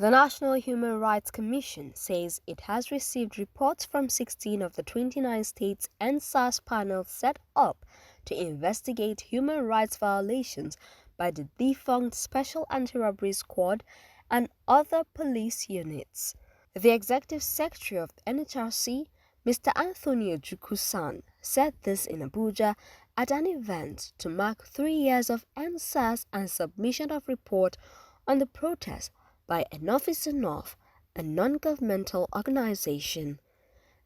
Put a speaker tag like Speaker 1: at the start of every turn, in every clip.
Speaker 1: The National Human Rights Commission says it has received reports from 16 of the 29 states and SARS panels set up to investigate human rights violations by the defunct Special Anti-Robbery Squad and other police units. The Executive Secretary of NHRC, Mr. Anthony Ojukwu-san, said this in Abuja at an event to mark 3 years of NSAS and submission of report on the protest by Enough is Enough, a non-governmental organization.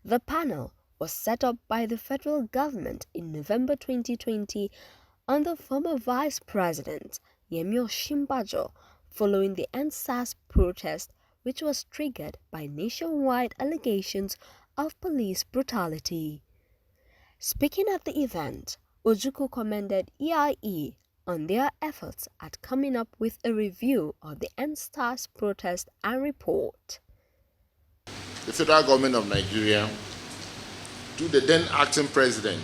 Speaker 1: The panel was set up by the federal government in November 2020 under former Vice President Yemi Osinbajo following the NSAS protest, which was triggered by nationwide allegations of police brutality. Speaking at the event, Ojukwu commended EIE on their efforts at coming up with a review of the NSAS protest and report.
Speaker 2: The federal government of Nigeria, to the then acting president,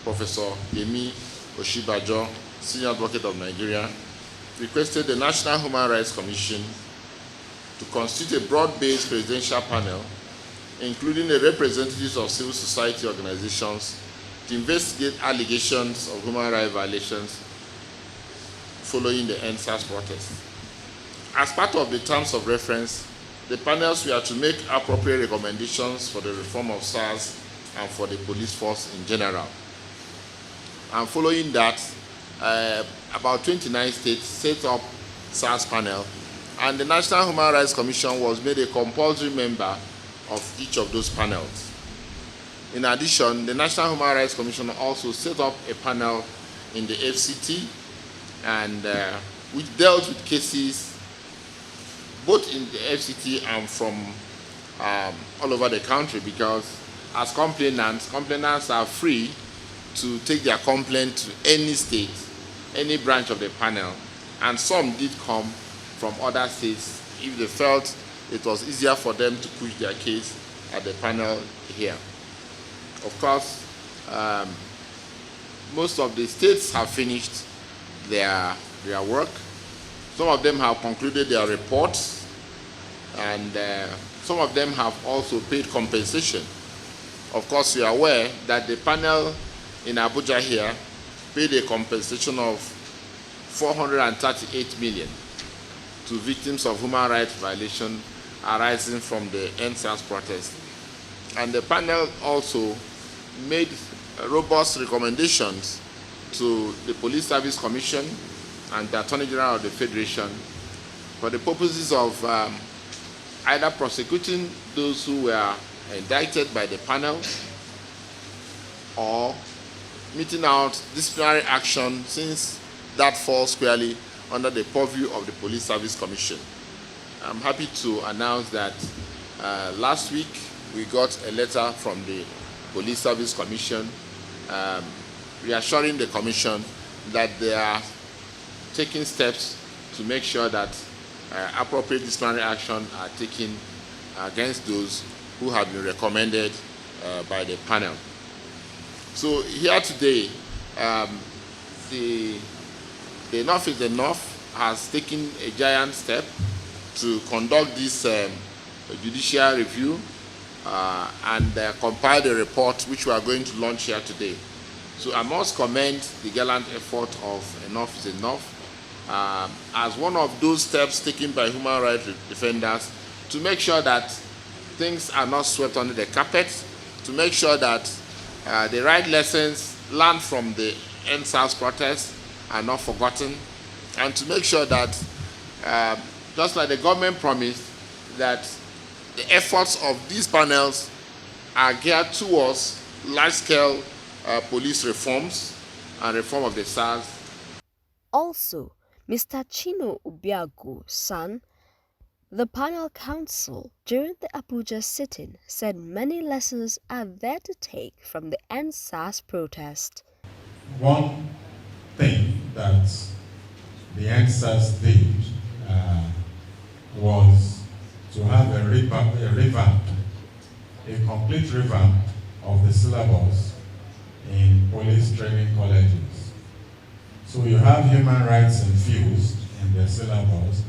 Speaker 2: Professor Yemi Osinbajo, Senior Advocate of Nigeria, requested the National Human Rights Commission to constitute a broad-based presidential panel, including the representatives of civil society organizations, to investigate allegations of human rights violations following the NSAS protest. As part of the terms of reference, the panels were to make appropriate recommendations for the reform of SARS and for the police force in general. And following that, about 29 states set up SARS panel, and the National Human Rights Commission was made a compulsory member of each of those panels. In addition, the National Human Rights Commission also set up a panel in the FCT, and which dealt with cases both in the FCT and from all over the country, because as complainants are free to take their complaint to any state, any branch of the panel, and some did come from other states if they felt it was easier for them to push their case at the panel here. Of course, most of the states have finished their work. Some of them have concluded their reports, and some of them have also paid compensation. Of course, you are aware that the panel in Abuja here paid a compensation of 438 million to victims of human rights violation arising from the NSAS protest. And the panel also made robust recommendations to the Police Service Commission and the Attorney General of the Federation for the purposes of either prosecuting those who were indicted by the panel or meting out disciplinary action, since that falls squarely under the purview of the Police Service Commission. I'm happy to announce that last week we got a letter from the Police Service Commission reassuring the Commission that they are taking steps to make sure that appropriate disciplinary action are taken against those who have been recommended by the panel. So here today, the Enough is Enough has taken a giant step to conduct this judicial review and compile the report which we are going to launch here today. So I must commend the gallant effort of Enough is Enough as one of those steps taken by human rights defenders to make sure that things are not swept under the carpet, to make sure that the right lessons learned from the NSAS protest are not forgotten, and to make sure that, just like the government promised, that the efforts of these panels are geared towards large-scale police reforms and reform of the SARS.
Speaker 1: Also, Mr. Chino Ubiagu-san, the panel counsel during the Abuja sitting, said many lessons are there to take from the NSAS protest.
Speaker 3: One thing that the NSAS did was to have a revamp, a complete revamp of the syllabus in police training colleges. So you have human rights infused in the syllabus,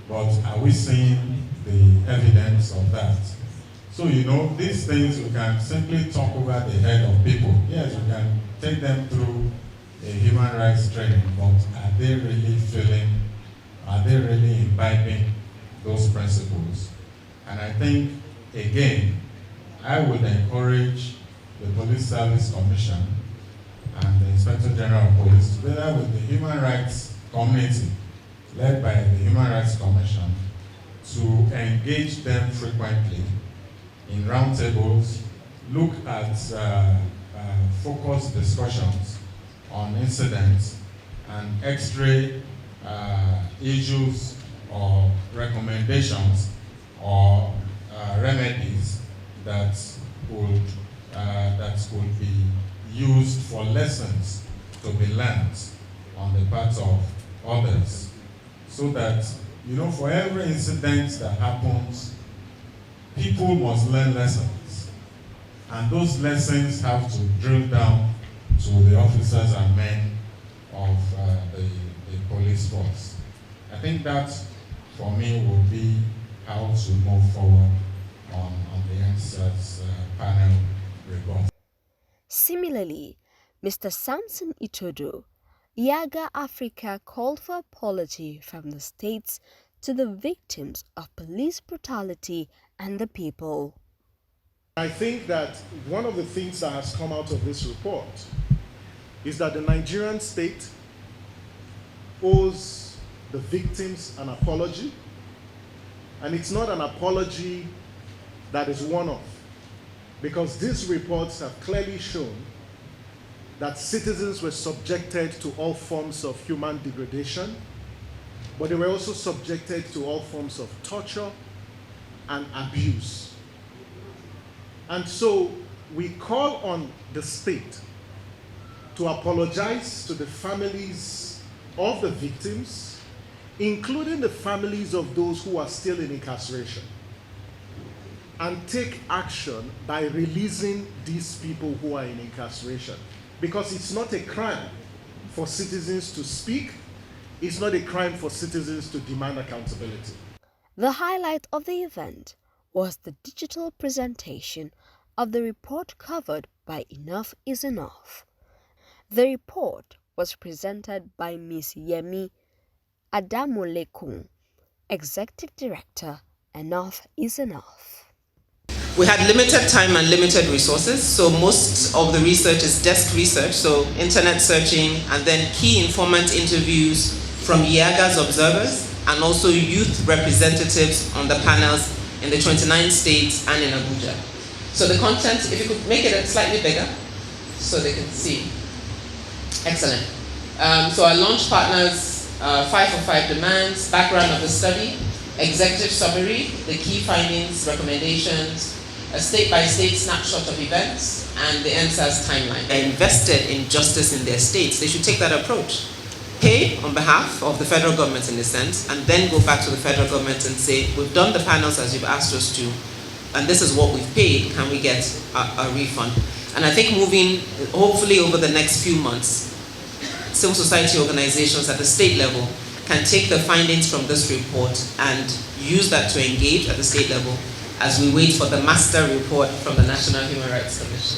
Speaker 3: but are we seeing the evidence of that? So, you know, these things we can simply talk over the head of people. Yes, we can take them through a human rights training, but are they really imbibing those principles? And I think, again, I would encourage the Police Service Commission and the Inspector General of Police, together with the Human Rights Committee, led by the Human Rights Commission, to engage them frequently in roundtables, look at focused discussions on incidents and x-ray issues or recommendations or remedies that could be used for lessons to be learned on the part of others, so that, you know, for every incident that happens, people must learn lessons, and those lessons have to drill down to the officers and men of the police force. I think that, for me, will be how to move forward on the NSAS panel report.
Speaker 1: Similarly, Mr. Samson Itodo, Yaga Africa, called for apology from the states to the victims of police brutality and the people.
Speaker 4: I think that one of the things that has come out of this report is that the Nigerian state owes the victims an apology, and it's not an apology that is one-off, because these reports have clearly shown that citizens were subjected to all forms of human degradation, but they were also subjected to all forms of torture and abuse. And so we call on the state to apologize to the families of the victims, including the families of those who are still in incarceration, and take action by releasing these people who are in incarceration. Because it's not a crime for citizens to speak, it's not a crime for citizens to demand accountability.
Speaker 1: The highlight of the event was the digital presentation of the report covered by Enough is Enough. The report was presented by Ms. Yemi Adamolekun, Executive Director, Enough is Enough.
Speaker 5: We had limited time and limited resources, so most of the research is desk research, so internet searching, and then key informant interviews from Yaga's observers and also youth representatives on the panels in the 29 states and in Abuja. So the content, if you could make it slightly bigger so they can see. Excellent. So our launch partners, 5 for 5 demands, background of the study, executive summary, the key findings, recommendations, a state-by-state snapshot of events, and the NSAS timeline. They're invested in justice in their states. They should take that approach. Pay on behalf of the federal government in a sense, and then go back to the federal government and say, we've done the panels as you've asked us to, and this is what we've paid, can we get a refund? And I think moving, hopefully over the next few months, civil society organizations at the state level can take the findings from this report and use that to engage at the state level as we wait for the master report from the National Human Rights Commission.